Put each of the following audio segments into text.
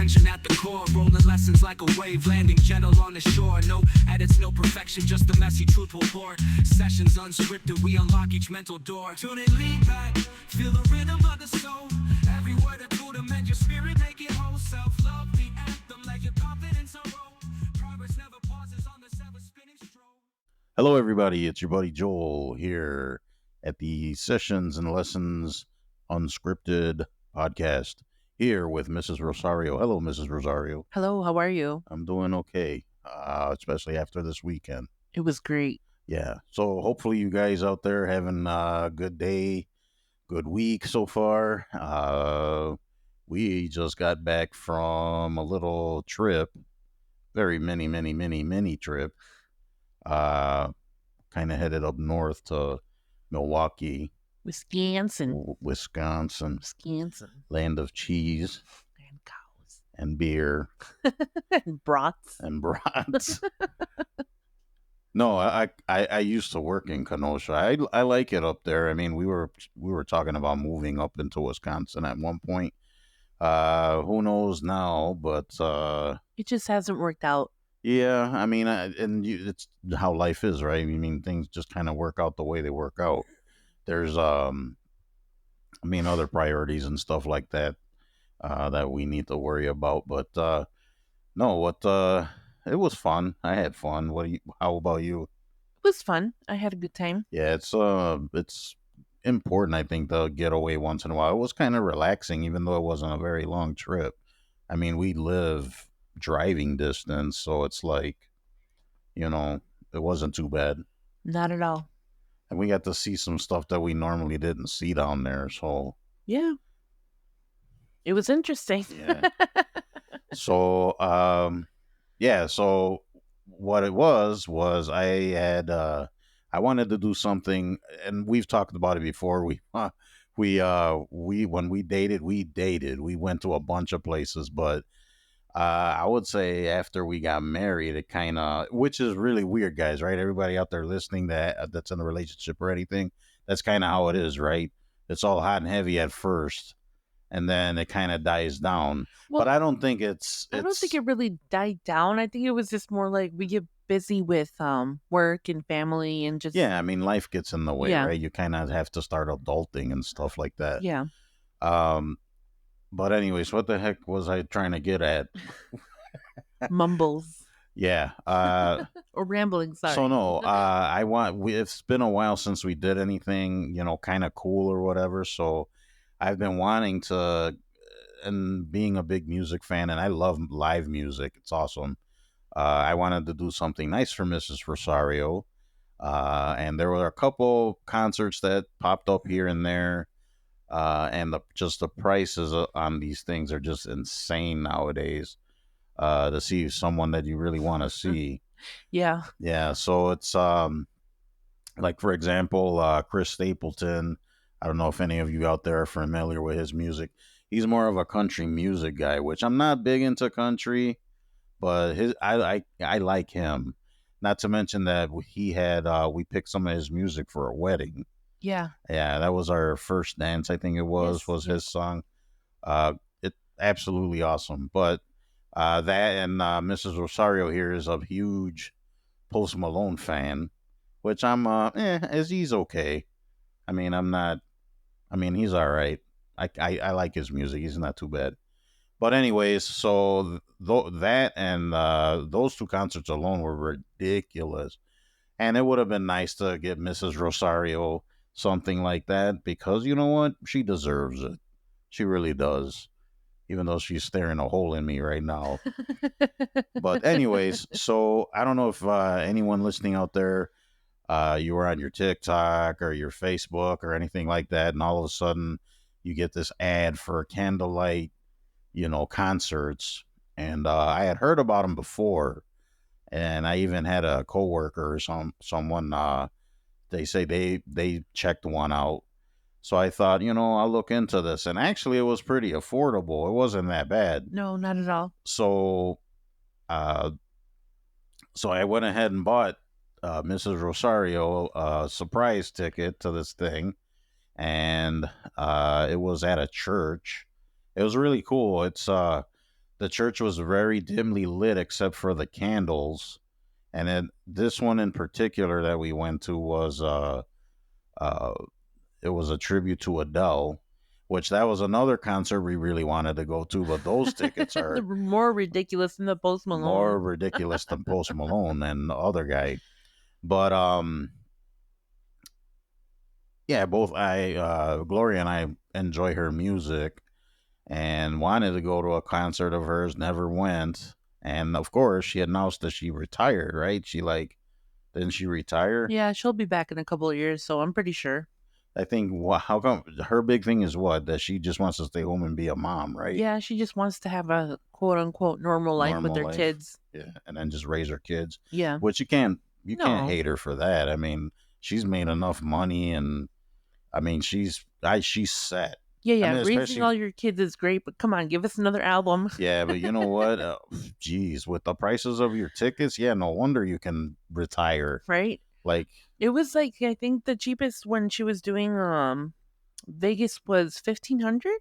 intention at the core. Rolling lessons like a wave, landing gentle on the shore. No edits, no perfection, just the messy truthful pour. Sessions unscripted, we unlock each mental door. Tune in, lean back, feel the rhythm of the soul. Every word a tool to mend your spirit, make it whole. Self-love, the anthem, let your confidence unroll. Progress never pauses on this ever-spinning stroll. Hello, everybody. It's your buddy Joel here at the Sessions and Lessons Unscripted podcast here with Mrs. Rosario. Hello, Mrs. Rosario. Hello, how are you? I'm doing okay, especially after this weekend. It was great. Yeah. So hopefully you guys out there having a good day, good week so far. We just got back from a little trip, very mini trip. Kind of headed up north to Milwaukee, Wisconsin. Wisconsin, land of cheese And cows. and beer And brats. and brats. No, I used to work in Kenosha. I like it up there. I mean, we were talking about moving up into Wisconsin at one point. Who knows now? But It just hasn't worked out. yeah, I mean, it's how life is, right? I mean, things just kind of work out the way they work out. There's, other priorities and stuff like that that we need to worry about. But no, it was fun. I had fun. How about you? It was fun. I had a good time. Yeah, it's important, I think, to get away once in a while. It was kind of relaxing, even though it wasn't a very long trip. I mean, we live driving distance, so it's like, it wasn't too bad. Not at all. And we got to see some stuff that we normally didn't see down there, so Yeah. It was interesting. yeah. So so what it was I had I wanted to do something, and we've talked about it before. We when we dated, we went to a bunch of places, but I would say after we got married, it kind of, which is really weird, guys, right? Everybody out there listening that's in a relationship or anything, that's kind of how it is, right? It's all hot and heavy at first, and then it kind of dies down. Well, but I don't think I don't think it really died down. I think it was just more like we get busy with work and family and just yeah. I mean, life gets in the way, Yeah. right? You kind of have to start adulting and stuff like that. Yeah. But anyways, what the heck was I trying to get at? Mumbles Yeah. or rambling. Sorry. So no, it's been a while since we did anything, kind of cool or whatever. So I've been wanting to, and being a big music fan, and I love live music. It's awesome. I wanted to do something nice for Mrs. Rosario. And there were a couple concerts that popped up here and there. And the prices on these things are just insane nowadays. To see someone that you really want to see. Yeah. Yeah, so it's like, for example, Chris Stapleton. I don't know if any of you out there are familiar with his music. He's more of a country music guy, which I'm not big into country, but I like him. Not to mention that he had we picked some of his music for a wedding. Yeah. Yeah, that was our first dance, I think it was Yes. his song. It absolutely awesome. But that and Mrs. Rosario here is a huge Post Malone fan, which I'm he's okay. I mean, he's all right. I like his music. He's not too bad. But anyways, so that and those two concerts alone were ridiculous. And it would have been nice to get Mrs. Rosario something like that, because you know what? She deserves it. She really does. Even though she's staring a hole in me right now. But anyways, so I don't know if anyone listening out there, you were on your TikTok or your Facebook or anything like that, and all of a sudden you get this ad for candlelight, concerts. And I had heard about them before, and I even had a coworker or someone. They say they checked one out. So I thought, I'll look into this. And actually, it was pretty affordable. It wasn't that bad. No, not at all. So I went ahead and bought Mrs. Rosario a surprise ticket to this thing. And it was at a church. It was really cool. It's the church was very dimly lit except for the candles. And then this one in particular that we went to was uh it was a tribute to Adele, which that was another concert we really wanted to go to, but those tickets They're are more ridiculous than the Post more Malone. ridiculous than Post Malone and the other guy. But yeah, both I Gloria and I enjoy her music and wanted to go to a concert of hers, never went. And of course, she announced that she retired, right? She like didn't she retire? Yeah, she'll be back in a couple of years, so I'm pretty sure. I think how come her big thing is what that she just wants to stay home and be a mom, right? Yeah, she just wants to have a quote unquote normal life with Normal her life, kids. yeah, and then just raise her kids, Yeah. which you can't No. hate her for that. I mean, she's made enough money, and I mean, she's set. Yeah, I yeah. mean, Raising especially all your kids is great, but come on, give us another album. yeah, but you know what? Geez, with the prices of your tickets, yeah, no wonder you can retire. Right? Like, It was like I think the cheapest when she was doing Vegas was 1,500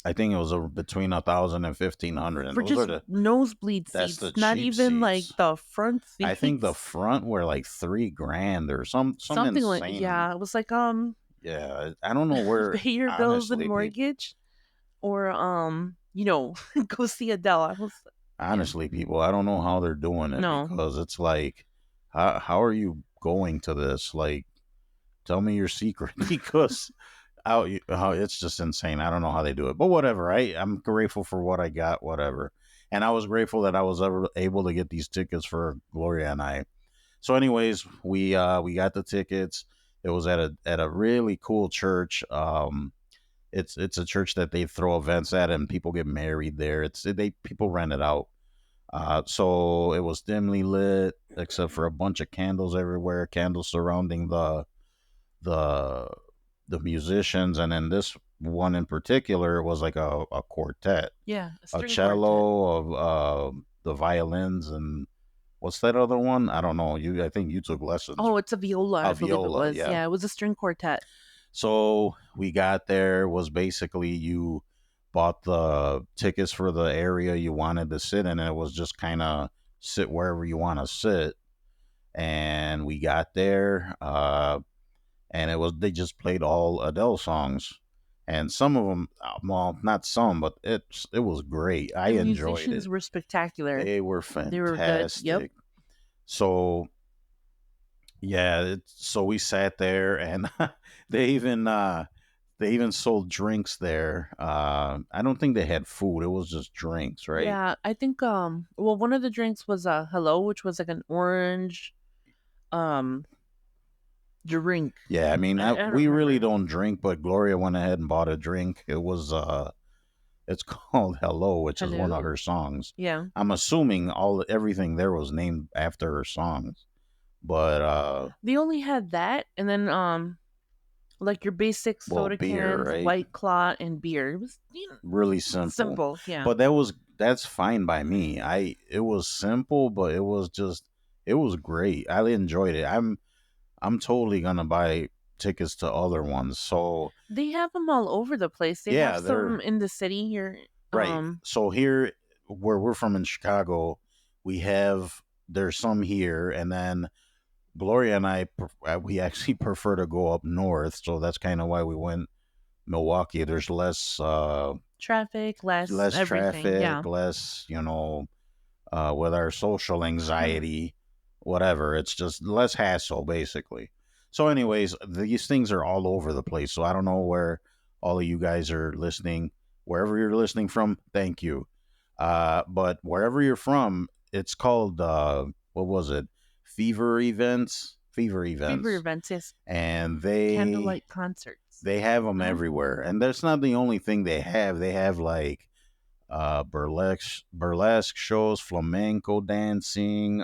I think it was between 1,000 and 1,500, and for those are just nosebleed that's seats, the not cheap even like seats. the front I think the seats. front were like 3 grand or some Something like insane. yeah, it was like Yeah, I don't know where. pay your bills and Honestly, people. mortgage or go see Adele. I was yeah. Honestly, people, I don't know how they're doing it No. because it's like, how are you going to this? Like, tell me your secret because how it's just insane. I don't know how they do it, but whatever. I'm grateful for what I got. Whatever, and I was grateful that I was ever able to get these tickets for Gloria and I. So, anyways, we got the tickets. It was at a really cool church. It's a church that they throw events at and people get married there. They people rent it out. So it was dimly lit except for a bunch of candles everywhere, candles surrounding the the musicians, and then this one in particular was like a quartet, Yeah, a a string quartet. cello of the violins, and what's that other one? I don't know. I think you took lessons. Oh, it's a viola, A I believe it viola, was. yeah. Yeah, it was a string quartet. So we got there was basically you bought the tickets for the area you wanted to sit in, and it was just kind of sit wherever you want to sit. And we got there, and they just played all Adele songs, and some of them, well, not some, but it was great. I The enjoyed musicians it. were spectacular. They were They were good. Yep. fantastic. So yeah, so we sat there, and they even uh, they even sold drinks there. I don't think they had food; it was just drinks, right? Yeah, I think well one of the drinks was a hello, which was like an orange um drink. Yeah, I mean, I don't we really remember. don't drink, but Gloria went ahead and bought a drink. It's called "Hello," which is one of Hello. her songs. Yeah. I'm assuming everything there was named after her songs, but They only had that and then like your basic well, soda beer, cans, right? White Claw and beer. It was Really simple. simple, yeah. But that's fine by me. It was simple, but it was great. I enjoyed it. I'm totally gonna buy tickets to other ones. So They have them all over the place. They have yeah, some they're in the city here. right. So here where we're from in Chicago, we have there's some here, and then Gloria and we actually prefer to go up north, so that's kind of why we went Milwaukee. There's Traffic, less less everything. traffic, Yeah. less with our social anxiety, whatever. It's just less hassle, basically. So, anyways, these things are all over the place. So I don't know where all of you guys are listening. Wherever you're listening from, thank you. But wherever you're from, it's called what was it? Fever events. Fever Fever events, events, yes. and they Candlelight concerts. they have them Uh-huh. everywhere. And that's not the only thing they have. They have like burlesque shows, flamenco dancing.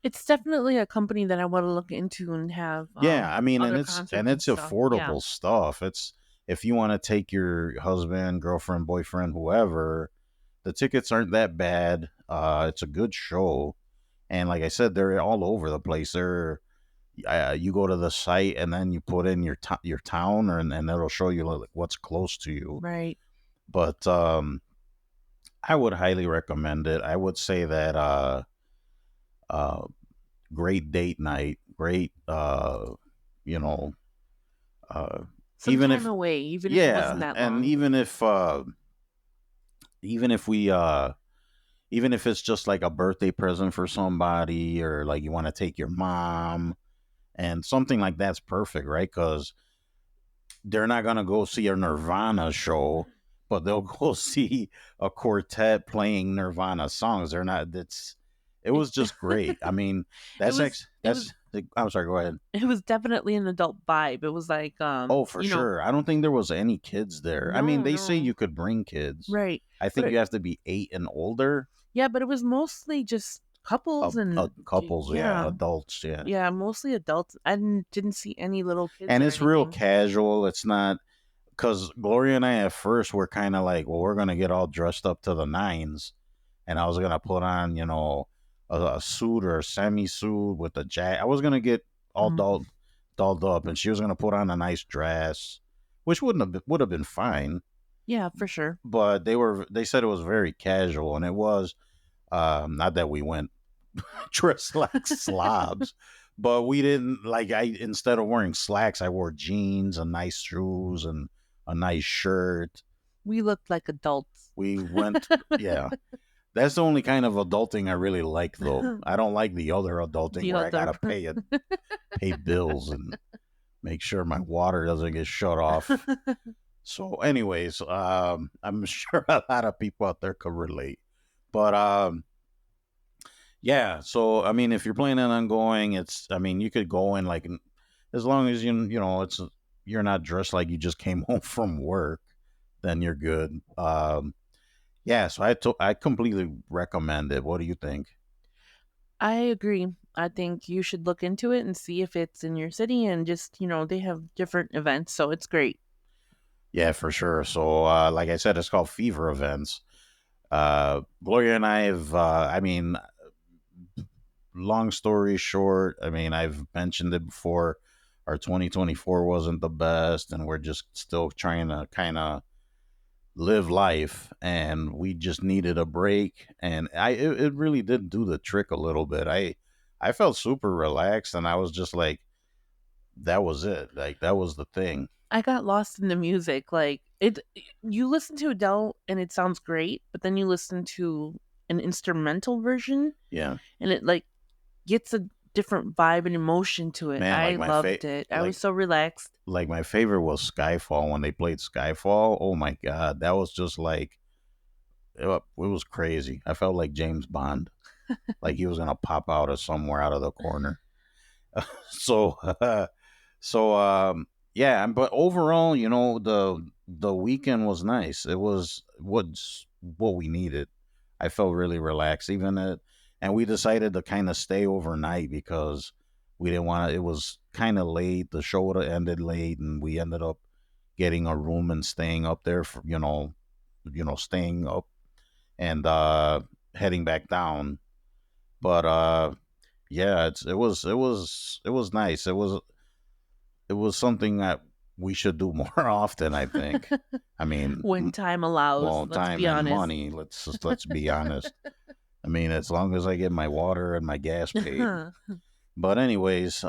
It's definitely a company that I want to look into and have Yeah, I mean, and other it's concerts and stuff. Yeah. affordable stuff. It's if you want to take your husband, girlfriend, boyfriend, whoever, the tickets aren't that bad. It's a good show, and like I said, they're all over the place. You go to the site and then you put in your town, and it'll show you like what's close to you. Right. But I would highly recommend it. I would say that uh great date night, great you know, uh Some even time if away, even if it wasn't yeah, that and long. even if we even if it's just like a birthday present for somebody, or like you want to take your mom, and something like that's perfect, right? Cuz they're not going to go see a Nirvana show, but they'll go see a quartet playing Nirvana songs. They're not that's it It, was just great. I mean, it that's was it was I'm sorry, go ahead. it was definitely an adult vibe. It was like Oh, for sure. I don't think there was any kids there. I mean, no, they say no. you could bring kids. Right. I But think you have to be 8 and older. yeah, but it was mostly just couples and Couples, yeah, yeah. adults, yeah. Yeah, mostly adults. I didn't see any little kids And or it's real anything. casual. It's not because Gloria and I at first were kind of like, well, we're gonna get all dressed up to the nines, and I was gonna put on, a suit or a semi suit with a jacket. I was gonna get all Mm, dolled up, and she was gonna put on a nice dress, which would have been fine. yeah, for sure. But they said it was very casual, and it was not that we went dressed like slobs, but we didn't like. I instead of wearing slacks, I wore jeans and nice shoes and a nice shirt. We looked like adults. We went, yeah. That's the only kind of adulting I really like, though. I don't like the other adulting The where I other. gotta pay bills and make sure my water doesn't get shut off. So, anyways, I'm sure a lot of people out there could relate. But yeah. So, I mean, if you're planning on going, I mean, you could go in like, as long as you're not dressed like you just came home from work, then you're good. Yeah. So I completely recommend it. What do you think? I agree. I think you should look into it and see if it's in your city and just, they have different events, so it's great. Yeah, for sure. So, like I said, it's called Fever Events. Gloria and I have, I mean, long story short, I mean, I've mentioned it before. Our 2024 wasn't the best, and we're just still trying to kind of live life, and we just needed a break. And it really did do the trick a little bit. I felt super relaxed, and I was just like, that was it. Like that was the thing. I got lost in the music. Like you listen to Adele and it sounds great, but then you listen to an instrumental version Yeah, and it like gets a different vibe and emotion to it. man. I loved it. I was Like so relaxed. my favorite was Skyfall when they played Skyfall. Oh my god, that was just like it was crazy. I felt like James Bond, like he was gonna pop out of somewhere out of the corner. So so yeah, but overall, the weekend was nice. It was what we needed. I felt really relaxed, and we decided to kind of stay overnight because we didn't want to. It was kind of late. The show would have ended late, and we ended up getting a room and staying up there for staying up and heading back down. But yeah, it was nice. It was something that we should do more often, I think. I mean, When time allows, well, let's time be and honest. money. Let's be honest. I mean, as long as I get my water and my gas paid. But anyways,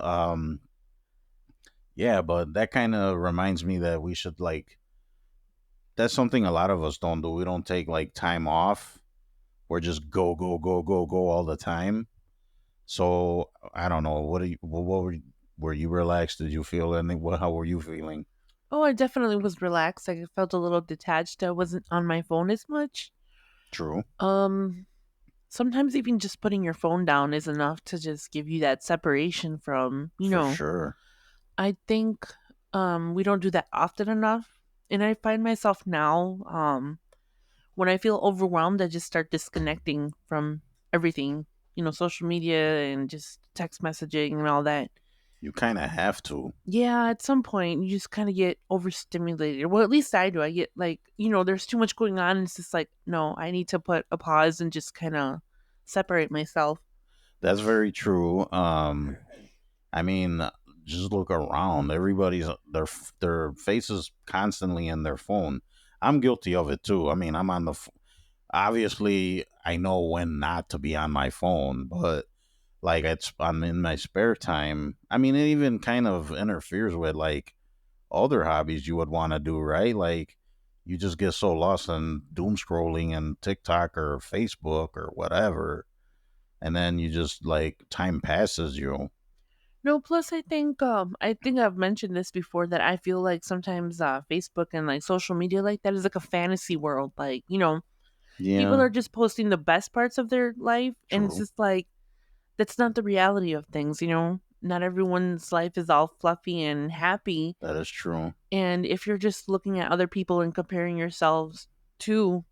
yeah, but that kind of reminds me that we should like that's something a lot of us don't do. We don't take like time off. We're just go go go go go all the time. So I don't know. What were you relaxed? Did you feel anything? How were you feeling? Oh, I definitely was relaxed. Like, I felt a little detached. I wasn't on my phone as much. True, Um, Sometimes even just putting your phone down is enough to just give you that separation from, for sure. I think we don't do that often enough. And I find myself now, when I feel overwhelmed, I just start disconnecting from everything, social media and just text messaging and all that. You kind of have to. Yeah, at some point you just kind of get overstimulated. Well, at least I do. I get like, there's too much going on. And it's just like, no, I need to put a pause and just kind of separate myself. That's very true. I mean, just look around. Everybody's their faces constantly in their phone. I'm guilty of it too. I mean, I'm on Obviously, I know when not to be on my phone, but like I'm in my spare time. I mean, it even kind of interferes with like other hobbies you would want to do, right? Like you just get so lost in doom scrolling and TikTok or Facebook or whatever, and then you just like time passes you. No, plus I think I've mentioned this before that I feel like sometimes Facebook and like social media like that is like a fantasy world. Like, people Yeah, are just posting the best parts of their life and it's true. just like that's not the reality of things. Not everyone's life is all fluffy and happy. That is true. And if you're just looking at other people and comparing yourselves to,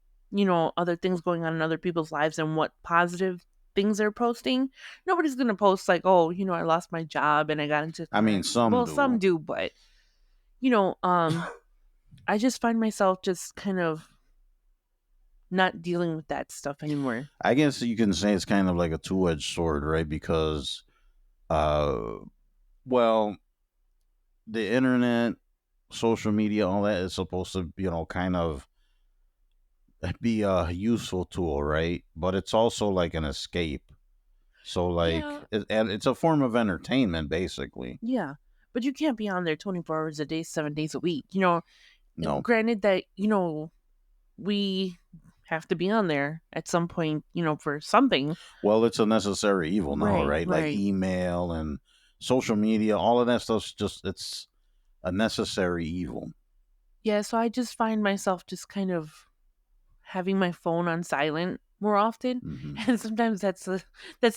other things going on in other people's lives and what positive things they're posting, nobody's going to post like, oh, I lost my job and I got into a I car mean, accident. some Well, some do. do, but, you know, um, I just find myself just kind of not dealing with that stuff anymore. I guess you can say it's kind of like a two-edged sword, right? Because, uh, well, the internet, social media, all that is supposed to, kind of be a useful tool, right? But it's also like an escape. So, Yeah, and it's a form of entertainment, basically. yeah. But you can't be on there 24 hours a day, 7 days a week. And No. granted that, we have to be on there at some point, for something. Well, it's a necessary evil now, Right, right? Like right. email and social media, all of that stuff's just, it's a necessary evil. Yeah, so I just find myself just kind of having my phone on silent more often, Hmm. and sometimes that's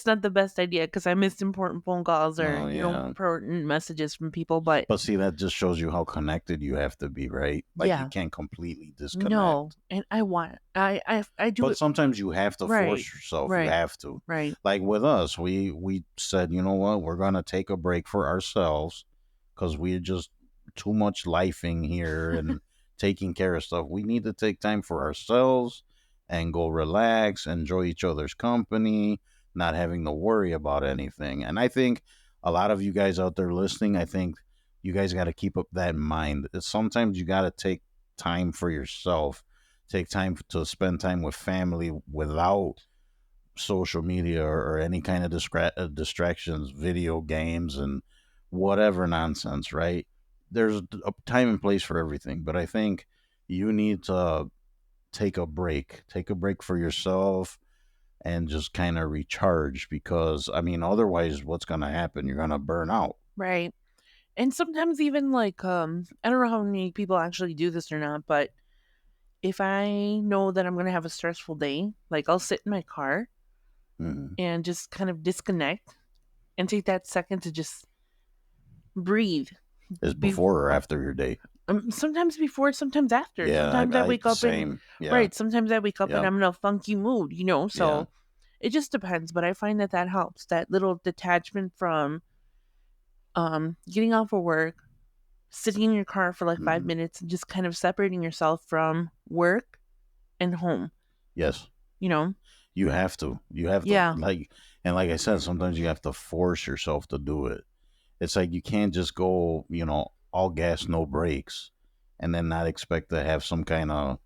not the best idea because I missed important phone calls or No, yeah. important messages from people. But But see, that just shows you how connected you have to be, right? Like you yeah, can't completely no, disconnect. and I want I do But it sometimes you have to right, force yourself. You right, have to. right. Like with us, we said, you know what, we're gonna take a break for ourselves because we're just too much lifing here and taking care of stuff. We need to take time for ourselves and go relax, enjoy each other's company, not having to worry about anything. And I think a lot of you guys out there listening, I think you guys got to keep up that in mind. Sometimes you got to take time for yourself, take time to spend time with family without social media or any kind of distractions, video games, and whatever nonsense, right? There's a time and place for everything, but I think you need to take a break for yourself and just kind of recharge because, I mean, otherwise, what's going to happen? You're going to burn out. Right. And sometimes even like I don't know how many people actually do this or not, but if I know that I'm going to have a stressful day, like I'll sit in my car Hmm. and just kind of disconnect and take that second to just breathe. Is Be- before or after your day? sometimes before, sometimes after. Yeah, Sometimes I I wake up and same. Yeah, right. Sometimes I wake up and yeah, I'm in a funky mood. yeah. So it just depends. But I find that helps. That little detachment from getting off of work, sitting in your car for like five Hmm. minutes, and just kind of separating yourself from work and home. Yes. You know? You have to. You have to Yeah. and like I said, sometimes you have to force yourself to do it. It's like you can't just go, all gas, no brakes, and then not expect to have some kind of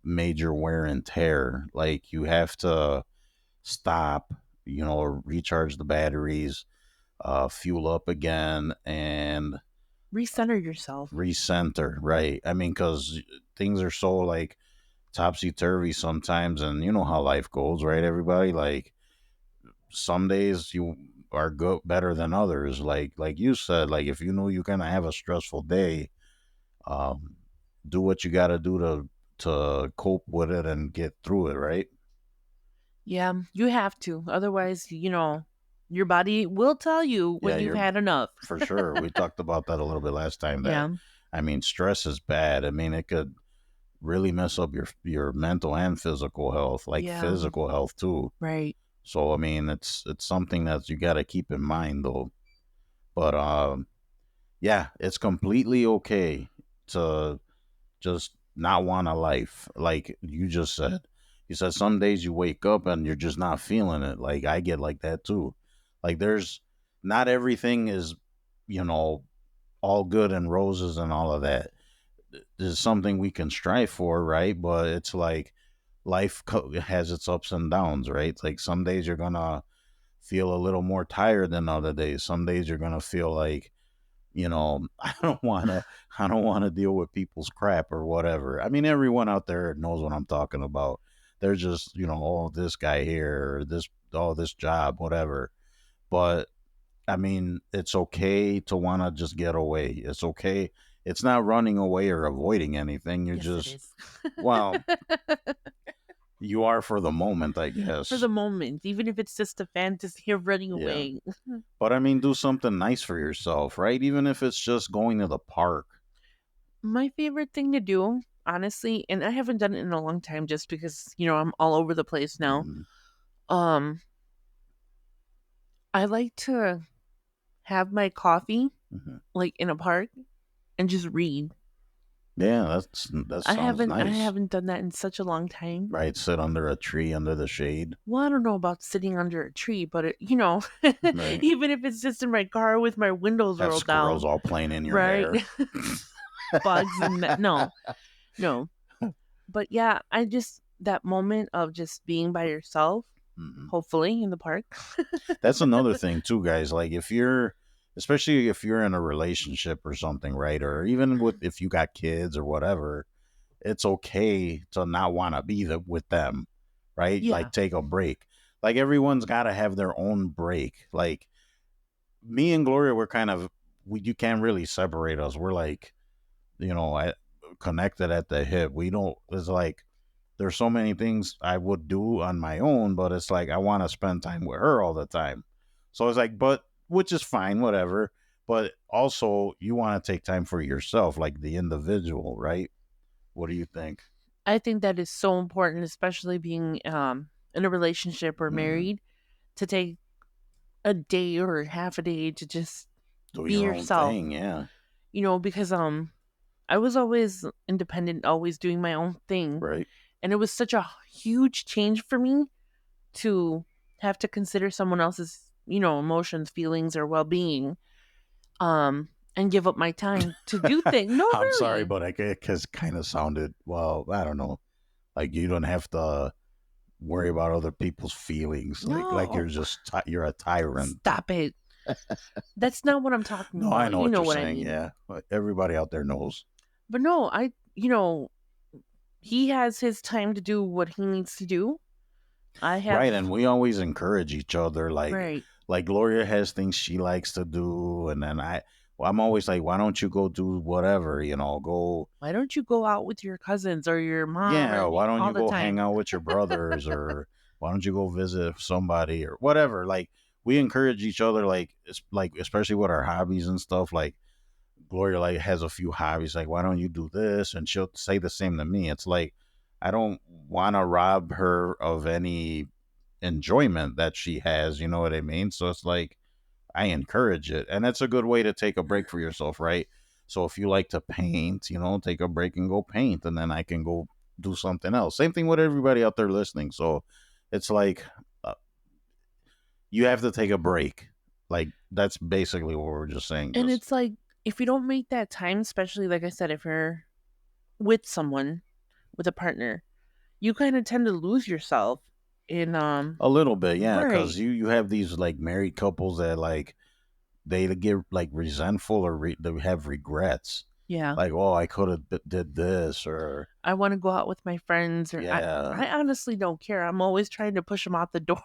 major wear and tear. Like you have to stop, recharge the batteries, fuel up again, and Recenter yourself. recenter. Right. I mean, because things are so like topsy turvy sometimes, and you know how life goes, right? Everybody like some days you are good better than others. Like you said, like if you know you're gonna have a stressful day, um, do what you got to do to cope with it and get through it, right? Yeah, you have to. Otherwise, your body will tell you Yeah, when you've you're had enough. for sure. We talked about that a little bit last time. That Yeah. I mean, stress is bad. I mean, it could really mess up your mental and physical health, like Yeah. physical health too. Right. So I mean, it's something that you got to keep in mind though. But yeah, it's completely okay to just not want a life. Like you just said, you said some days you wake up and you're just not feeling it. Like I get like that too. Like there's not everything is, you know, all good and roses and all of that. There's something we can strive for, right? But it's like has its ups and downs, right? Like some days you're gonna feel a little more tired than other days. Some days you're gonna feel like, I don't wanna deal with people's crap or whatever. I mean, everyone out there knows what I'm talking about. They're just, oh, this guy here or this job, whatever. But I mean, it's okay to want to just get away. It's okay. It's not running away or avoiding anything. You're Yes, it just, is. well, you are for the moment, I For guess. the moment, even if it's just a fantasy of running Yeah. away. But I mean, do something nice for yourself, right? Even if it's just going to the park. My favorite thing to do, honestly, and I haven't done it in a long time just because, I'm all over the place now. Mhm, Um, I like to have my coffee mhm. like in a park and just read. Yeah, that I sounds haven't I nice, haven't done that in such a long time. right? Sit under a tree under the shade, Well, I don't know about sitting under a tree, but right? even if it's just in my car with my windows Have rolled squirrels down, all playing in your right? hair. Bugs and that. No, no. But yeah, I just that moment of just being by yourself, Mhm. hopefully in the park. That's another thing too, guys. Like especially if you're in a relationship or something, right? Or even if you got kids or whatever, it's okay to not want to be with them, right? Yeah. Like take a break. Like everyone's got to have their own break. Like me and Gloria, we're kind of you can't really separate us. We're like, connected at the hip. We don't. It's like there's so many things I would do on my own, but it's like I want to spend time with her all the time. So it's like, but which is fine, whatever. But also, you want to take time for yourself, like the individual, right? What do you think? I think that is so important, especially being in a relationship or Hmm. married, to take a day or half a day to just Do be your own yourself. thing, yeah. Because I was always independent, always doing my own thing, Right. and it was such a huge change for me to have to consider someone else's, emotions, feelings, or well-being, and give up my time to do things. No, I'm sorry, really. but it kind of sounded, well, I don't know. Like you don't have to worry about other people's feelings. Like No. you're a tyrant. Stop it. That's not what I'm talking No, I about. know You what know you're what I saying. mean. Yeah, everybody out there knows. But no, he has his time to do what he needs to do. I have, Right, and we always encourage each other. right. Like Gloria has things she likes to do, and then I'm always like, why don't you go do whatever? Go. Why don't you go out with your cousins or your mom Yeah, or why don't all you the go hang time? out with your brothers, or why don't you go visit somebody or whatever? Like we encourage each other, like especially with our hobbies and stuff. Like Gloria like has a few hobbies. Like, why don't you do this? And she'll say the same to me. It's like I don't want to rob her of any enjoyment that she has. You know what I mean? So it's like I encourage it, and it's a good way to take a break for yourself, right? So if you like to paint, take a break and go paint, and then I can go do something else. Same thing with everybody out there listening. So it's like uh, you have to take a break. Like that's basically what we're just saying. And Just it's like, if you don't make that time, especially like I said, if you're with someone, with a partner, you kind of tend to lose yourself in, a little bit, yeah, because right. you have these like married couples that like they get like resentful or they have regrets. Yeah. Like, oh, I could have did this, or I want to go out with my friends, or yeah. I honestly don't care. I'm always trying to push them out the door.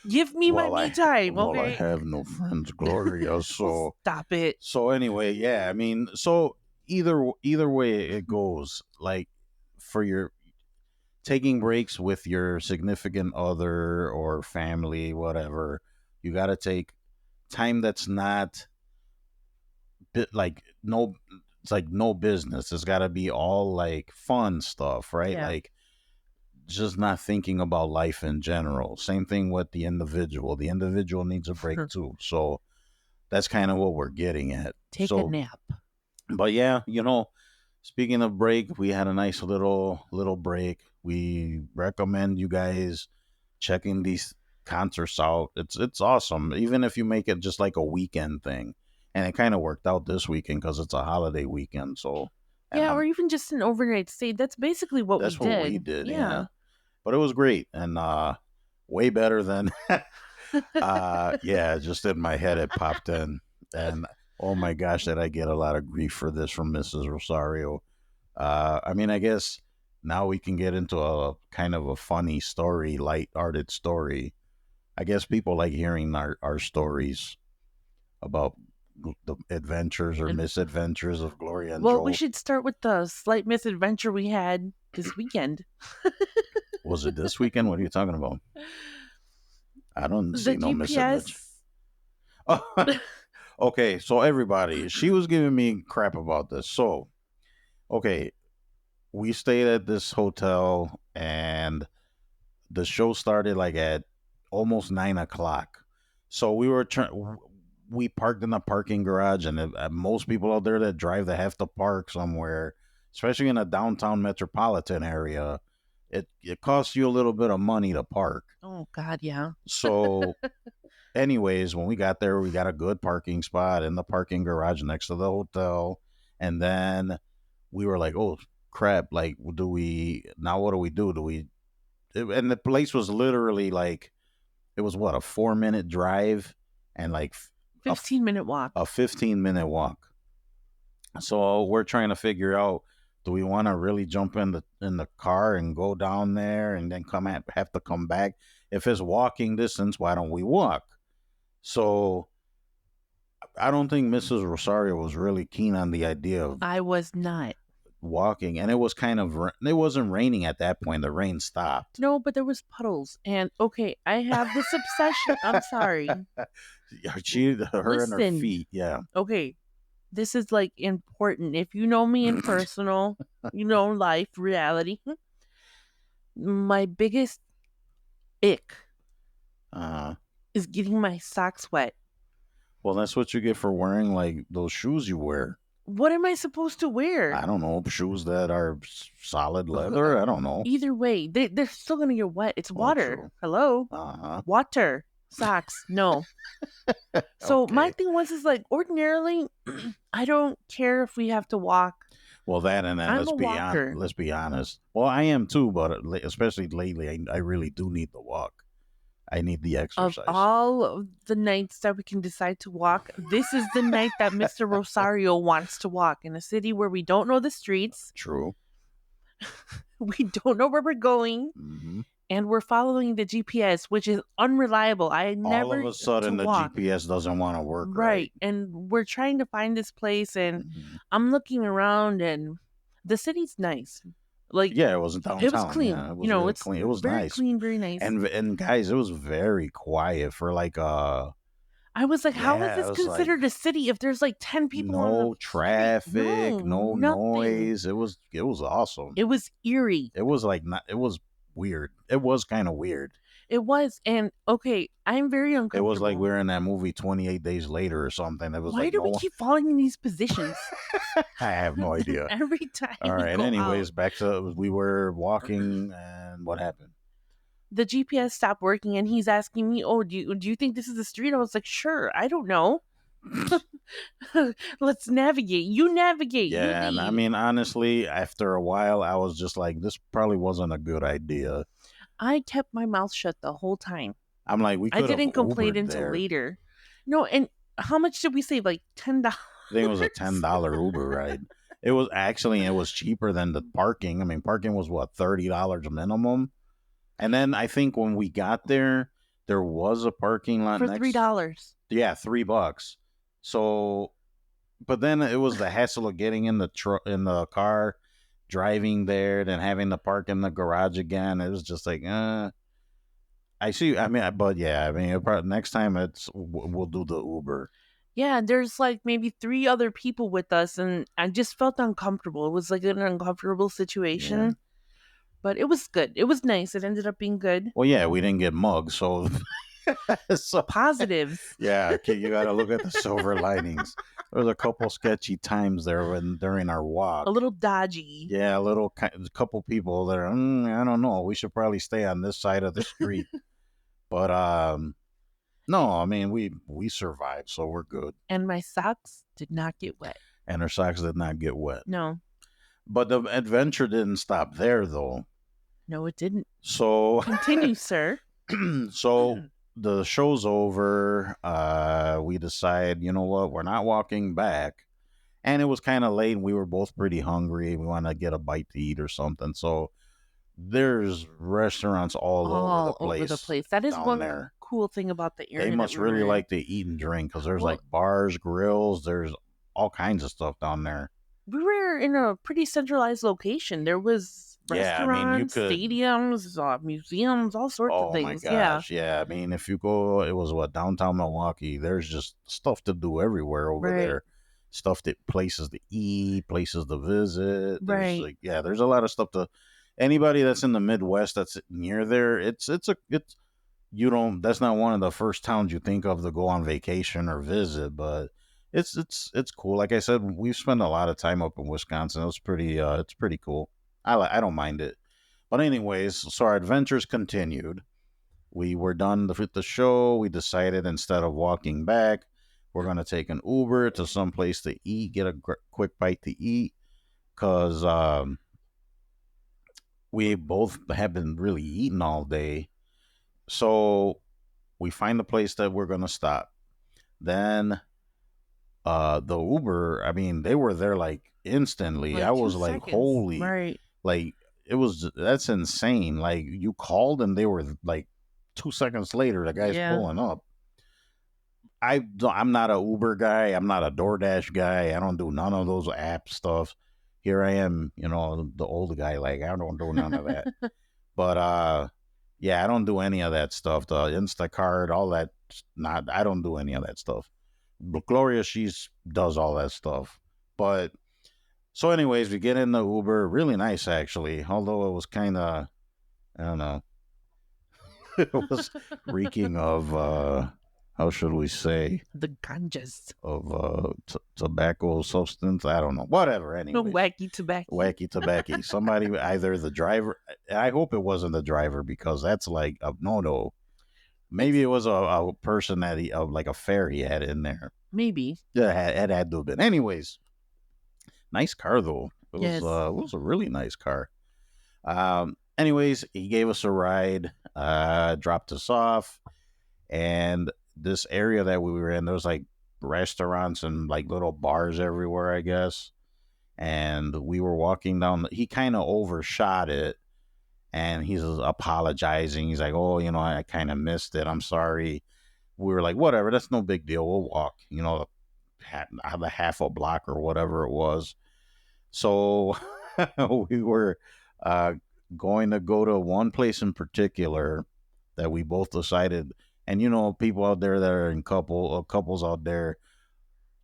Give me my well, me I time, well I okay? have no friends, Gloria. So Stop it. anyway, yeah. I mean, so either way it goes, like for your taking breaks with your significant other or family, whatever, you got to take time that's not like no it's like no business. It's got to be all like fun stuff, right? Yeah. Like just not thinking about life in general. Same thing with the individual. The individual needs a break too. So that's kind of what we're getting at. Take a So, nap. but yeah, speaking of break, we had a nice little break. We recommend you guys checking these concerts out. It's awesome, even if you make it just like a weekend thing. And it kind of worked out this weekend because it's a holiday weekend. So And Yeah, or even just an overnight stay. That's basically what we that's what we did. did, yeah. Yeah. But it was great and way better than yeah, just in my head it popped in. And oh my gosh, did I get a lot of grief for this from Mrs. Rosario. I mean, I guess now we can get into a kind of a funny story, light-hearted story. I guess people like hearing our stories about the adventures or And misadventures of Gloria and well, we Joel. should start with the slight misadventure we had this weekend. Was it this weekend? What are you talking about? I don't The see no misadventure. GPS. Okay, so everybody, she was giving me crap about this. So, okay, we stayed at this hotel and the show started like at almost 9 o'clock. So we parked in the parking garage, and most people out there that drive, they have to park somewhere, especially in a downtown metropolitan area. It costs you a little bit of money to park. Oh God, yeah. So, anyways, when we got there, we got a good parking spot in the parking garage next to the hotel, and then we were like, "Oh crap! Like, do we now? What do we do? Do we?" And the place was literally like it was what, a 4 minute drive and like a 15-minute walk. 15-minute walk. So we're trying to figure out, do we want to really jump in the car and go down there and then have to come back? If it's walking distance, why don't we walk? So I don't think Mrs. Rosario was really keen on the idea of I was not. walking, and it was it wasn't raining at that point. The rain stopped. No, but there was puddles. And okay, I have this obsession. I'm sorry. Her and her Listen. feet, yeah. Okay. This is like important. If you know me in personal, life, reality, my biggest ick Uh, is getting my socks wet. well, that's what you get for wearing like those shoes you wear. What am I supposed to wear? I don't know, shoes that are solid leather. I don't know. Either way, they're still going to get wet. It's Well, water. true. Hello? Uh-huh. Water. Socks. No. So my Okay. thing is like ordinarily, I don't care if we have to walk. Well, that and then I'm a walker. let's be honest. Well, I am too, but especially lately, I really do need the walk. I need the Of exercise. all of the nights that we can decide to walk, this is the night that Mr. Rosario wants to walk in a city where we don't know the streets, True. we don't know where we're going, Hmm. and we're following the GPS, which is unreliable. I All never of a sudden, to the walk. GPS doesn't want to work Right, and we're trying to find this place, and Mhm. I'm looking around, and the city's nice. Like, Yeah, it was downtown. it was clean. Yeah, it was really It's clean. It was very nice. clean, very nice. And guys, it was very quiet for like I was like, how yeah, is it this was like considered a city if there's like 10 people on no the street? traffic, no nothing. noise. It was awesome. It was eerie. It was like not. It was weird. It was kind of weird. It was. And okay, I'm very It uncomfortable. was like we were in that movie 28 Days Later or something. It was Why like do no we one. keep falling in these positions I have no idea. every time? All we right. go Anyways, out? back to we were walking, and what happened? The GPS stopped working, and he's asking me, "Oh, do you think this is the street?" I was like, "Sure, I don't know. Let's navigate. You navigate. You Yeah, and I lead." mean, honestly, after a while, I was just like, this probably wasn't a good idea. I kept my mouth shut the whole time. I'm like, we I could have didn't complain Ubered until there. later. No, and how much did we save? Like $10. I think it was a $10 Uber ride. It was cheaper than the parking. I mean, parking was what, $30 minimum. And then I think when we got there was a parking lot for next. $3. Yeah, $3. So, but then it was the hassle of getting in the car, driving there, then having to park in the garage again. It was just like, I see. I mean, but yeah, I mean, next time we'll do the Uber. Yeah, there's like maybe 3 other people with us, and I just felt uncomfortable. It was like an uncomfortable situation, Yeah. but it was good. It was nice. It ended up being good. Well, yeah, we didn't get mugged, so so Positives. yeah, okay, you got to look at the silver linings. There was a couple sketchy times there during our walk. A little dodgy. Yeah, a couple people that are, I don't know. We should probably stay on this side of the street. But no, I mean we survived, so we're good. And my socks did not get wet. And her socks did not get wet. No. But the adventure didn't stop there, though. No, it didn't. So, Continue, sir. so the show's over. We decide, you know what, we're not walking back. And it was kind of late, and we were both pretty hungry. We want to get a bite to eat or something. So there's restaurants all over the All over the place place. That is down one there. cool thing about the They area that must we were really in. like to eat and drink because there's Well, like bars, grills, there's all kinds of stuff down there. we were in a pretty centralized location. There was Yeah, I mean, you restaurants, could. stadiums, museums, all sorts of Oh my things. Yeah. gosh, yeah. I mean, if you go, it was what, downtown Milwaukee. There's just stuff to do everywhere over Right. there. Stuff that places to eat, places to visit. There's Right. like, yeah, there's a lot of stuff to. Anybody that's in the Midwest that's near there, it's you don't. That's not one of the first towns you think of to go on vacation or visit, but it's cool. Like I said, we've spent a lot of time up in Wisconsin. It's pretty cool. I don't mind it. But anyways, so our adventures continued. We were done with the show. We decided instead of walking back, we're gonna take an Uber to some place to eat, get a quick bite to eat, cause we both have been really eating all day. So we find the place that we're gonna stop. Then the Uber, I mean, they were there like instantly. I Like two was like, seconds. holy, Right. like that's insane. Like you called and they were like 2 seconds later, the guy's Yeah. pulling up. I'm not a Uber guy. I'm not a DoorDash guy. I don't do none of those app stuff. Here I am, the old guy. Like I don't do none of that. But yeah, I don't do any of that stuff. The Instacart, all that. Not. I don't do any of that stuff. But Gloria, she's does all that stuff. But so, anyways, we get in the Uber. Really nice, actually. Although it was kind of, I don't know, it was reeking of, how should we say, The ganjas. of tobacco substance. I don't know. Whatever. No Anyways, wacky tobacco. wacky tobacco. Somebody, either the driver. I hope it wasn't the driver because that's like a no no. Maybe It's it was a person that like a fare he had in there. maybe. Yeah, it had to have been. Anyways, nice car though. Yes. It was a really nice car. Anyways, he gave us a ride, dropped us off, and this area that we were in, there was like restaurants and like little bars everywhere, I guess. And we were walking down. He kind of overshot it, and he's apologizing. He's like, "Oh, I kind of missed it. I'm sorry." We were like, "Whatever, that's no big deal. We'll walk." The half a block or whatever it was. So we were uh, going to go to one place in particular that we both decided. And people out there that are in couples out there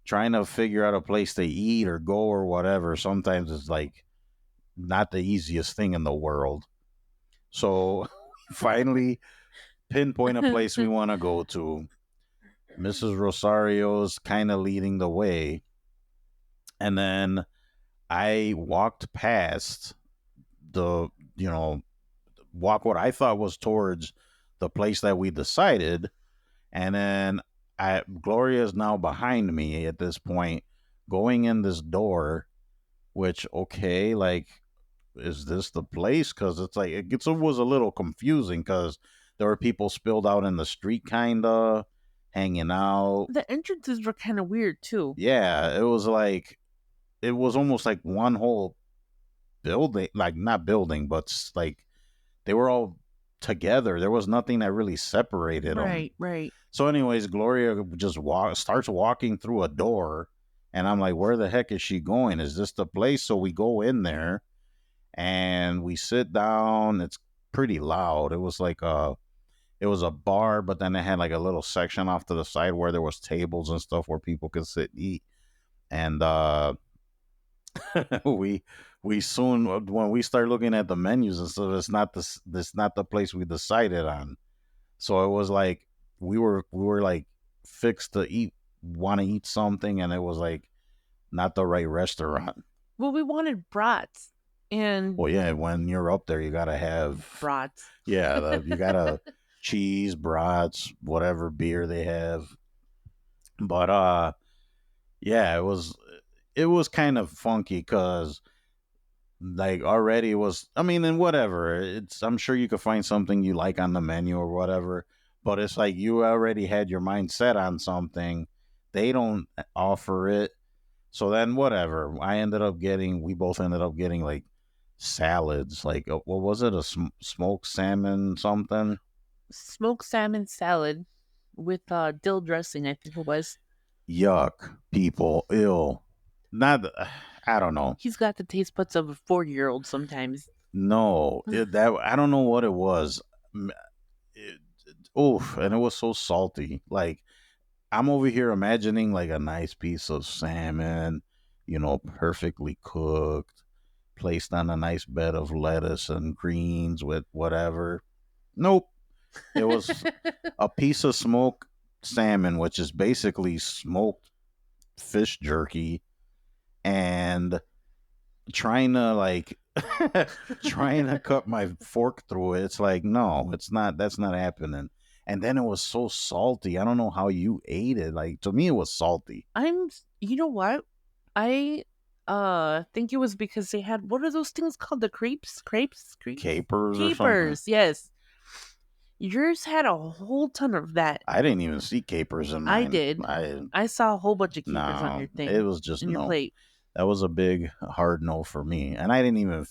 trying to figure out a place to eat or go or whatever. Sometimes it's like not the easiest thing in the world. So finally pinpoint a place we want to go to. Mrs. Rosario's kind of leading the way. And then I walked past the, walk what I thought was towards the place that we decided. And then Gloria is now behind me at this point, going in this door, which, okay, like, is this the place? Because it's like, it was a little confusing because there were people spilled out in the street, kind of hanging out. The entrances were kind of weird too. Yeah, it was almost like one whole building, like not building, but like they were all together. There was nothing that really separated them. Right, right. So, anyways, Gloria just starts walking through a door, and I'm like, "Where the heck is she going? Is this the place?" So we go in there, and we sit down. It's pretty loud. It was a bar, but then it had like a little section off to the side where there was tables and stuff where people could sit and eat. And we soon, when we start looking at the menus and stuff, it's not the place we decided on. So it was like we were like fixed to want to eat something, and it was like not the right restaurant. Well, we wanted brats and Well, yeah, when you're up there, you gotta have brats. you gotta cheese, brats, whatever beer they have. But yeah, it was kind of funky because like already it was. I mean, and whatever. It's I'm sure you could find something you like on the menu or whatever. But it's like you already had your mind set on something. They don't offer it. So then whatever. We both ended up getting like salads. Like what was it? A smoked salmon something. Smoked salmon salad with dill dressing, I think it was. Yuck, people, ill. Not, I don't know. He's got the taste buds of a 4-year-old sometimes. No, that I don't know what it was. M- It, oof, and it was so salty. Like I'm over here imagining like a nice piece of salmon, perfectly cooked, placed on a nice bed of lettuce and greens with whatever. Nope, it was a piece of smoked salmon, which is basically smoked fish jerky, and trying to like trying to cut my fork through it. It's like, no, it's not. That's not happening. And then it was so salty. I don't know how you ate it. Like to me, it was salty. You know what? I think it was because they had, what are those things called? The crepes? Capers or something. Capers, yes. Yours had a whole ton of that. I didn't even see capers in I mine. did. I saw a whole bunch of capers on No, your thing, it was just on your no. plate. That was a big hard no for me, and I didn't even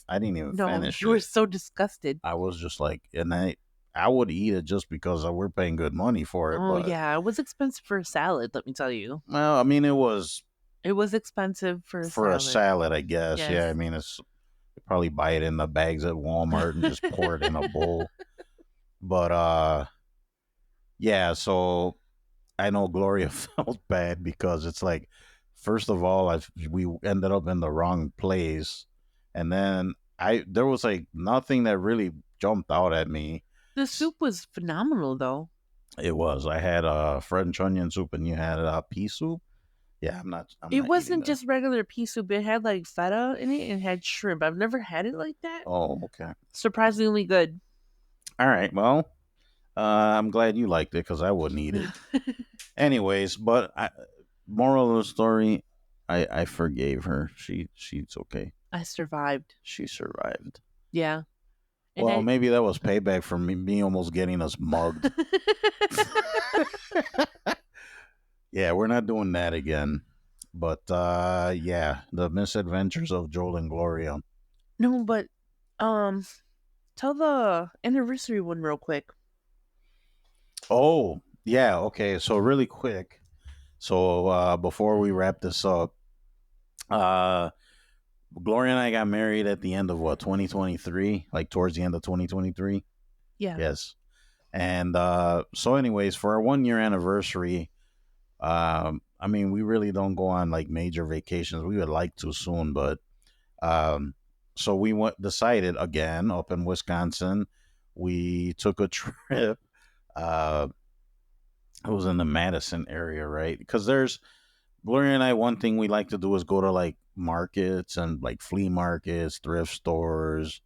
No, finish you were it. so disgusted. I was just like, and I would eat it just because we're paying good money for it. Oh But yeah, it was expensive for a salad, let me tell you. well, I mean, it was It was expensive for a for a salad. salad, I guess. Yeah, I Yes. mean, it's you probably buy it in the bags at Walmart and just pour it in a bowl. But yeah. So I know Gloria felt bad because it's like, first of all, we ended up in the wrong place, and then I there was like nothing that really jumped out at me. The soup was phenomenal though. It was I had French onion soup and you had pea soup. Yeah, I'm It not eating wasn't that. just regular pea soup, it had like feta in it and had shrimp. I've never had it like that. Oh, okay. Surprisingly good. All right. Well, I'm glad you liked it because I wouldn't eat it. Anyways, moral of the story, I forgave her. She's okay. I survived. She survived. Yeah. And Well, I maybe that was payback for me almost getting us mugged. Yeah, we're not doing that again. But yeah, the misadventures of Joel and Gloria. No, but um tell the anniversary one real quick. Oh, yeah, okay. So really quick. So before we wrap this up, uh Gloria and I got married at the end of what, 2023? Like towards the end of 2023? Yeah. Yes. And so anyways, for our 1 year anniversary, I mean, we really don't go on like major vacations. We would like to soon, but um so we decided again up in Wisconsin, we took a trip. Uh it was in the Madison area, right? Because there's Gloria and I, one thing we like to do is go to like markets and like flea markets, thrift stores,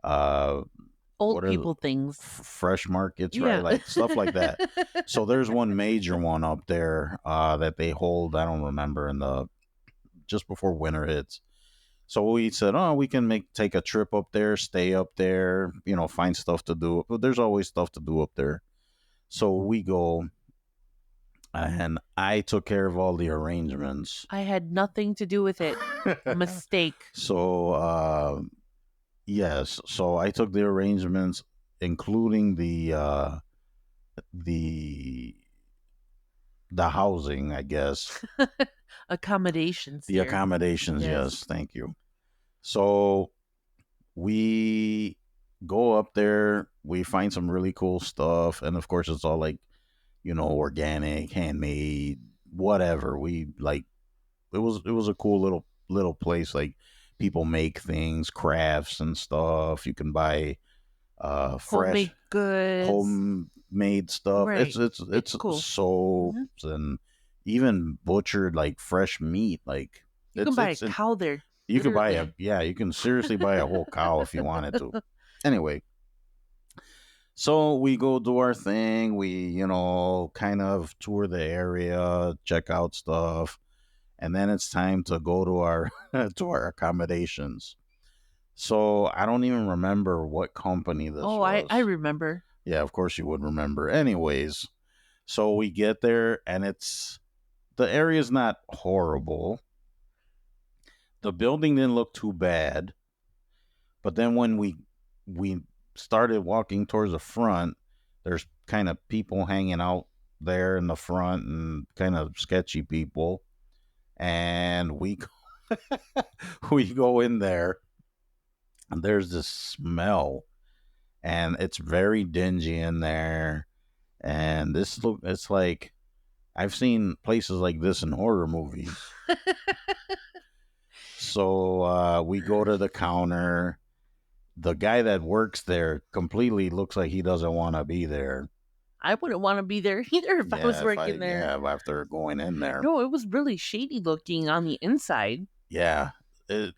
uh, Old what are people things. fresh markets, right? Yeah. Like stuff like that. So there's one major one up there that they hold. I don't remember in the just before winter hits. So we said, oh, we can take a trip up there, stay up there, find stuff to do. But there's always stuff to do up there. So we go, and I took care of all the arrangements. I had nothing to do with it. Mistake. So yes, so I took the arrangements, including the the housing, I guess. Accommodations The here. accommodations, Yes. yes, thank you. So we go up there, we find some really cool stuff, and of course it's all like, organic, handmade, whatever. We like it was a cool little place. Like people make things, crafts and stuff. You can buy fresh Homemade goods. homemade stuff. Right. It's cool. soaps and even butchered like fresh meat. Like You can buy a cow there. you could buy literally. you can seriously buy a whole cow if you wanted to. Anyway, so we go do our thing. We, kind of tour the area, check out stuff, and then it's time to go to our to our accommodations. So I don't even remember what company this Oh, I was. remember. Yeah, of course you would remember. Anyways, so we get there and the area's not horrible. The building didn't look too bad, but then when we started walking towards the front, there's kind of people hanging out there in the front and kind of sketchy people. And we go in there and there's this smell and it's very dingy in there. And it's like I've seen places like this in horror movies. So we go to the counter. The guy that works there completely looks like he doesn't want to be there. I wouldn't want to be there either if I was Yeah, working there. after going in there. No, it was really shady looking on the inside. Yeah. It,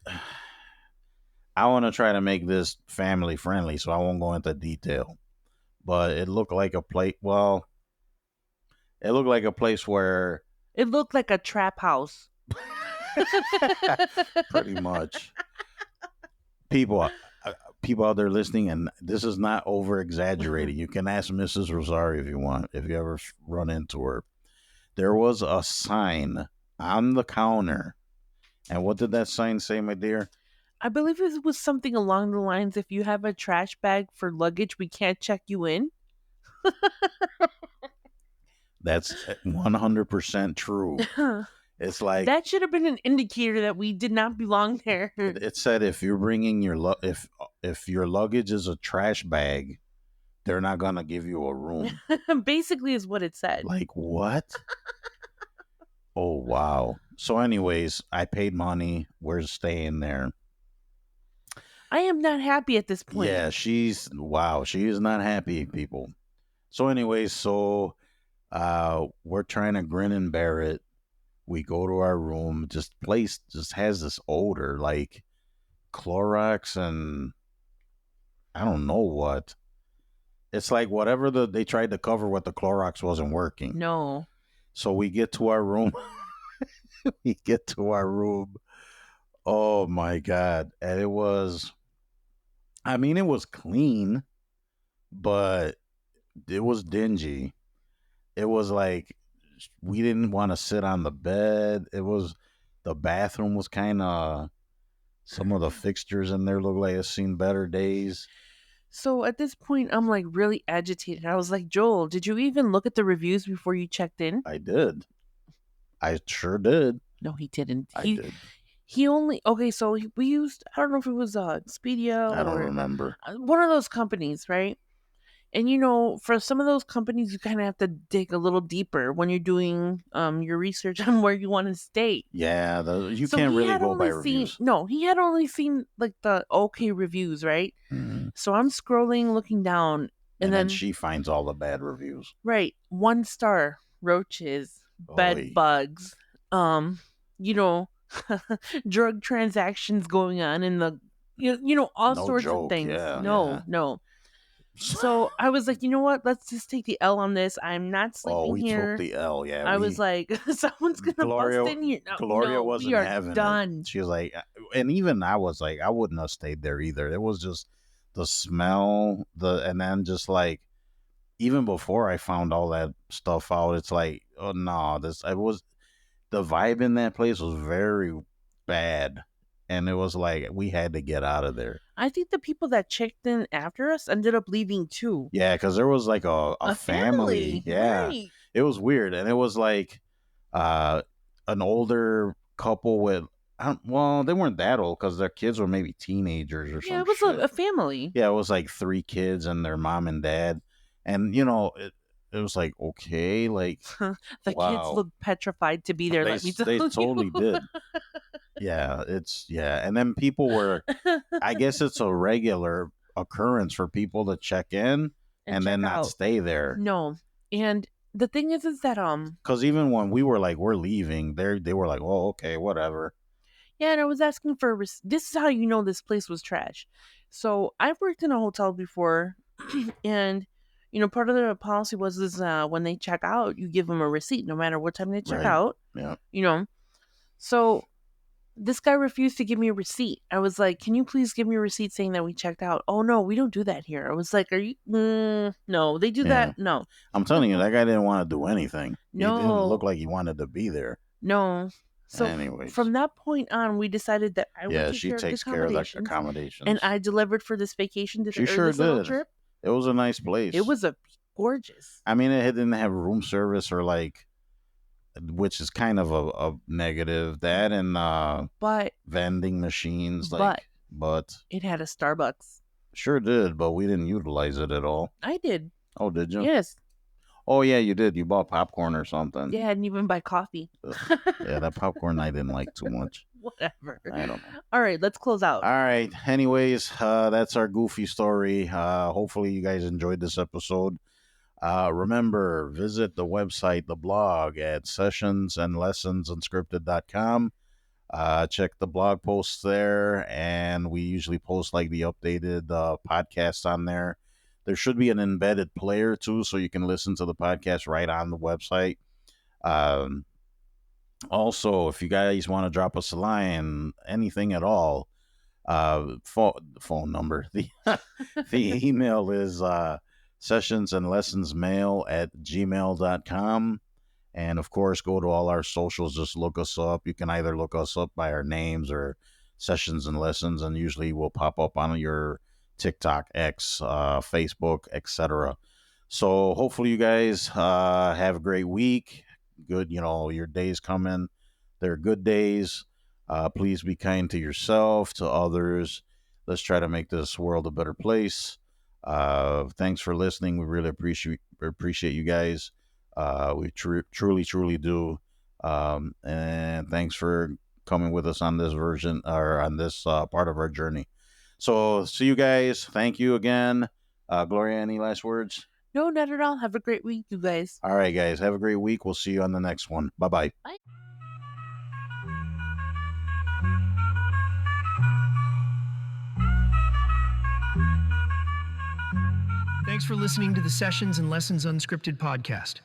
I want to try to make this family friendly, so I won't go into detail. But it looked like a place. Well, it looked like a place where It looked like a trap house. pretty much people people out there listening, and this is not over exaggerating. You can ask Mrs. Rosario if you want, if you ever run into her. There was a sign on the counter, and what did that sign say, my dear? I believe it was something along the lines, if you have a trash bag for luggage, we can't check you in. That's 100% true. It's like That should have been an indicator that we did not belong there. it said if you're bringing if your luggage is a trash bag, they're not gonna give you a room. Basically is what it said. Like what? Oh wow. So anyways, I paid money. We're staying there. I am not happy at this point. Yeah, she is not happy, people. So anyways, we're trying to grin and bear it. We go to our room. Just place just has this odor like Clorox and I don't know what. It's like whatever they tried to cover what the Clorox wasn't working. No. So we get to our room. We get to our room. Oh my god. And it was clean, but it was dingy. It was like we didn't want to sit on the bed. The bathroom was kind of some of the fixtures in there look like it's seen better days. So at this point, I'm like really agitated. I was like, Joel, did you even look at the reviews before you checked in? I did. I sure did. No, he didn't. I did. He only okay. So we used, I don't know if it was Expedia I don't or remember. one of those companies, right? And for some of those companies, you kind of have to dig a little deeper when you're doing your research on where you want to stay. Yeah, you So can't he really had go by only seen reviews. no, he had only seen like the okay reviews, right? Mhm. So I'm scrolling, looking down, And and then then she finds all the bad reviews. right, 1 star roaches, bed Oy. bugs, you know, drug transactions going on in the all No sorts of joke. things. Yeah, No, no. So I was like, you know what? Let's just take the L on this. I'm not Oh, sleeping we here. took the L. Yeah, I was like, someone's gonna Gloria. bust in here. No, Gloria no, wasn't we are having done. it. She was like, and even I was like, I wouldn't have stayed there either. It was just the smell, and then just like even before I found all that stuff out, it's like, oh no, the vibe in that place was very bad, and it was like we had to get out of there. I think the people that checked in after us ended up leaving too. Yeah, because there was like a family. Yeah, right? it was weird, and it was like uh, an older couple with. Well, they weren't that old because their kids were maybe teenagers or Yeah, some it was shit. a family. Yeah, it was like 3 kids and their mom and dad, and it was like okay, like The kids wow. looked petrified to be there. Let me tell They you. totally did. Yeah, and then people were. I guess it's a regular occurrence for people to check in and then check not out. stay there. No, and the thing is that Because even when we were like we're leaving, they were like, oh okay, whatever. yeah, and I was asking for this is how you know this place was trash. So I've worked in a hotel before, and part of the policy was is when they check out, you give them a receipt no matter what time they check Right. out. Yeah. So this guy refused to give me a receipt. I was like, can you please give me a receipt saying that we checked out? Oh, no, we don't do that here. I was like, are you? No, they do Yeah. that? No. I'm telling you, that guy didn't want to do anything. He didn't No. look like he wanted to be there. No. So Anyways. from that point on, we decided that I would Yeah, take she care of the takes care of the accommodations. accommodations. And I delivered for this vacation She sure this little did. trip. It was a nice place. It was gorgeous. I mean, it didn't have room service or like, which is kind of a negative. That and But vending machines, but it had a Starbucks. Sure did, but we didn't utilize it at all. I did. Oh, did you? Yes. Oh, yeah, you did. You bought popcorn or something. Yeah, I didn't even buy coffee. Yeah, that popcorn I didn't like too much. Whatever. I don't know. All right, let's close out. All right. Anyways, that's our goofy story. Hopefully you guys enjoyed this episode. Remember, visit the website, the blog at sessionsandlessonsunscripted.com. Check the blog posts there, and we usually post like the updated podcast on there. There should be an embedded player too, so you can listen to the podcast right on the website. Also, if you guys want to drop us a line, anything at all, phone number, the email is sessionsandlessonsmail@gmail.com. And of course, go to all our socials. Just look us up. You can either look us up by our names or Sessions and Lessons, and usually we'll pop up on your TikTok, X, Facebook, etc. So hopefully you guys have a great week. Good, your days coming. They're good days. Please be kind to yourself, to others. Let's try to make this world a better place. Thanks for listening. We really appreciate you guys. We truly do. And thanks for coming with us on this version or on this part of our journey. So see you guys. Thank you again. Gloria, any last words? No, not at all. Have a great week, you guys. All right, guys. Have a great week. We'll see you on the next one. Bye-bye. Bye. Thanks for listening to the Sessions and Lessons Unscripted podcast.